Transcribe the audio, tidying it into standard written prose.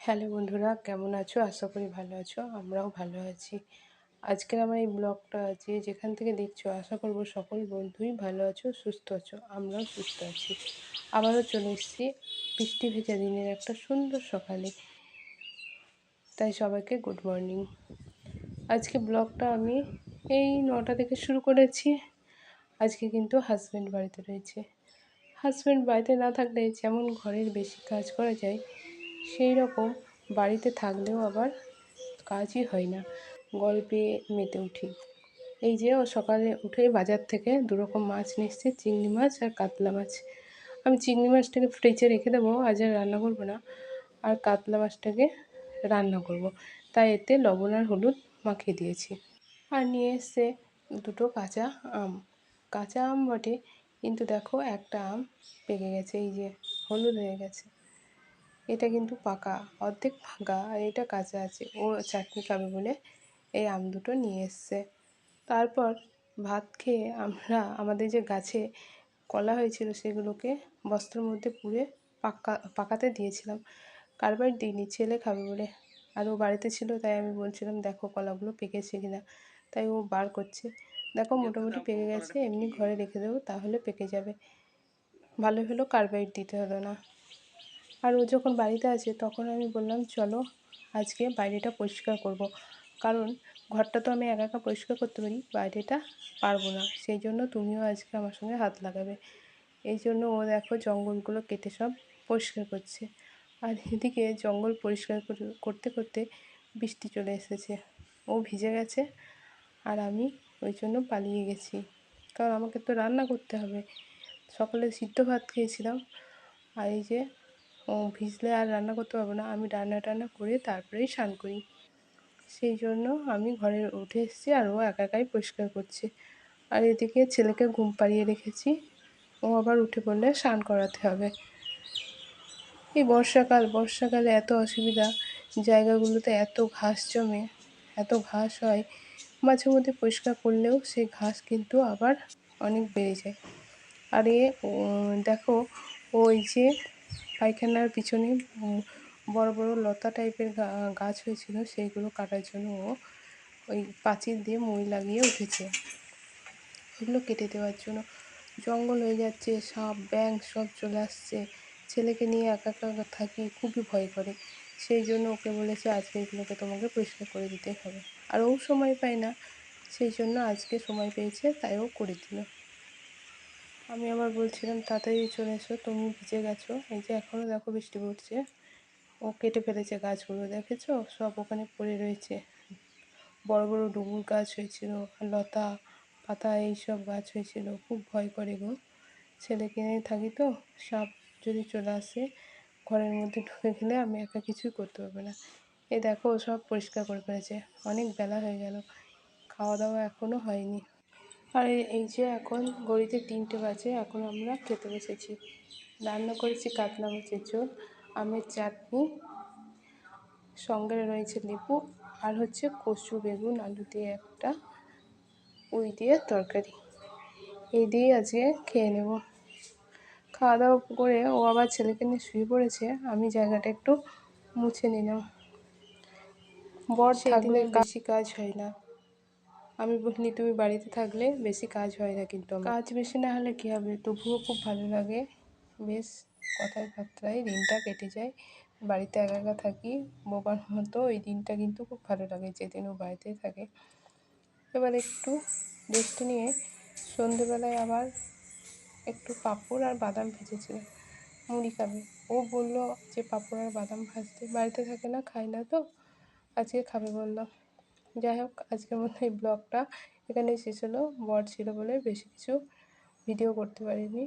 Hello বন্ধুরা, কেমন আছো? আশা করি ভালো আছো। আমরাও ভালো আছি। আজকের আমার এই ব্লগটা যেখান থেকে দেখছো, আশা করব সকল বন্ধুই ভালো আছো, সুস্থ আছো। আমরাও সুস্থ আছি। আবারও চলে এসেছি বৃষ্টি ভেজা দিনের একটা সুন্দর সকালে। তাই সবাইকে গুড মর্নিং। আজকে ব্লগটা আমি এই 9টা থেকে শুরু করেছি। আজকে কিন্তু হাজব্যান্ড বাড়িতে রয়েছে। হাজব্যান্ড বাড়িতে না থাকলে যেমন ঘরের বেশি কাজ করা যায়, সেই রকম বাড়িতে থাকলেও আবার কাজই হয় না, গল্পে মেতে উঠি। এই যে ও সকালে উঠে বাজার থেকে দুরকম মাছ নিয়ে এসেছে, চিংড়ি মাছ আর কাতলা মাছ। আমি চিংড়ি মাছটাকে ফ্রিজে রেখে দেবো, আজ আর রান্না করবো না, আর কাতলা মাছটাকে রান্না করব। তাই এতে লবণ আর হলুদ মাখিয়ে দিয়েছি। আর নিয়ে এসছে দুটো কাঁচা আম। কাঁচা আম বটে, কিন্তু দেখো একটা আম পেকে গেছে, এই যে হলুদ হয়ে গেছে। এটা কিন্তু পাকা, অর্ধেক পাকা, আর এটা কাঁচা আছে। ও চাটনি খাবে বলে এই আম দুটো নিয়ে এসছে। তারপর ভাত খেয়ে আমরা আমাদের যে গাছে কলা হয়েছিল সেগুলোকে বস্তার মধ্যে পুরে পাকাতে দিয়েছিলাম। কার্বাইড দিইনি, ছেলে খাবে বলে। আর ও বাড়িতে ছিল, তাই আমি বলছিলাম দেখো কলাগুলো পেকেছে কিনা। তাই ও বার করছে। দেখো মোটামুটি পেকে গেছে, এমনি ঘরে রেখে দেবো, তাহলে পেকে যাবে। ভালো হলো, কার্বাইড দিতে হলো না। আর ও যখন বাড়িতে আছে তখন আমি বললাম চলো আজকে বাইরেটা পরিষ্কার করব। কারণ ঘরটা তো আমি একা একা পরিষ্কার করতে পারি, বাইরেটা পারবো না। সেই জন্য তুমিও আজকে আমার সঙ্গে হাত লাগাবে। এই জন্য ও দেখো জঙ্গলগুলো কেটে সব পরিষ্কার করছে। আর এদিকে জঙ্গল পরিষ্কার করতে করতে বৃষ্টি চলে এসেছে। ও ভিজে গেছে, আর আমি ওই জন্য পালিয়ে গেছি। কারণ আমাকে তো রান্না করতে হবে। সকালে সিদ্ধ ভাত খেয়েছিলাম, আর এই যে ও ভিজলে আর রান্না করতে পারবো না। আমি রান্না টান্না করে তারপরেই স্নান করি। সেই জন্য আমি ঘরে উঠে এসেছি, আর ও একা একাই পরিষ্কার করছে। আর এদিকে ছেলেকে ঘুম পাড়িয়ে রেখেছি, ও আবার উঠে পড়লে স্নান করাতে হবে। এই বর্ষাকালে এত অসুবিধা, জায়গাগুলোতে এত ঘাস জমে, এত ঘাস হয়। মাঝে মধ্যে পরিষ্কার করলেও সেই ঘাস কিন্তু আবার অনেক বেড়ে যায়। আর দেখো, ওই যে পায়খানার পিছনে বড় বড় লতা টাইপের গাছ হয়েছিল, সেইগুলো কাটার জন্য ও ওই পাঁচিল দিয়ে মই লাগিয়ে উঠেছে, ওগুলো কেটে দেওয়ার জন্য। জঙ্গল হয়ে যাচ্ছে, সাপ ব্যাঙ সব চলে আসছে। ছেলেকে নিয়ে একা একা থাকি, খুবই ভয় করে। সেই জন্য ওকে বলেছে আজকে এগুলোকে তোমাকে পরিষ্কার করে দিতে হবে। আর ও সময় পায় না, সেই জন্য আজকে সময় পেয়েছে, তাই ও করে দিল। আমি আবার বলছিলাম তাড়াতাড়ি চলে এসো, তুমি ভিজে গেছো। এই যে এখনও দেখো বৃষ্টি পড়ছে। ও কেটে ফেলেছে গাছগুলো, দেখেছো সব ওখানে পড়ে রয়েছে। বড় বড় ডুমুর গাছ হয়েছিল, আর লতা পাতা এইসব গাছ হয়েছিল। খুব ভয় করে গো, ছেলেকে নিয়ে থাকি তো, সাপ যদি চলে আসে ঘরের মধ্যে ঢুকে গেলে আমি একা কিছুই করতে পারবো না। এই দেখো ও সব পরিষ্কার করে ফেলেছে। অনেক বেলা হয়ে গেল, খাওয়া দাওয়া এখনও হয়নি। আর এই যে এখন ঘড়িতে 3টে বাজে, এখন আমরা খেতে বসেছি। রান্না করেছি কাতলা মাছের ঝোল, আমের চাটনি, সঙ্গে রয়েছে লেবু, আর হচ্ছে কচু বেগুন আলু দিয়ে একটা পুঁই দিয়ে তরকারি। এই দিয়ে আজকে খেয়ে নেব। খাওয়া দাওয়া করে ও আবার ছেলেকে নিয়ে শুয়ে পড়েছে, আমি জায়গাটা একটু মুছে নিলাম। বর থাকলে বেশি কাজ হয় না। আমি বলিনি তুমি বাড়িতে থাকলে বেশি কাজ হয় না, কিন্তু আমার কাজ বেশি না হলে কী হবে, তবুও খুব ভালো লাগে। বেশ কথায় বার্তায় দিনটা কেটে যায়। বাড়িতে একা একা থাকি বোবার মতো, ওই দিনটা কিন্তু খুব ভালো লাগে যেদিন ও বাড়িতেই থাকে। এবার একটু রেস্ট নিয়ে সন্ধেবেলায় আবার একটু পাঁপড় আর বাদাম ভেজেছিলাম, মুড়ি খাবে। ও বললো যে পাঁপড় আর বাদাম ভাজতে, বাড়িতে থাকে না, খায় না, তো আজকে খাবে বললাম। যাই হোক, আজকের মতো এই ব্লগটা এখানেই শেষ হলো। বর ছিল বলে বেশি কিছু ভিডিও করতে পারিনি।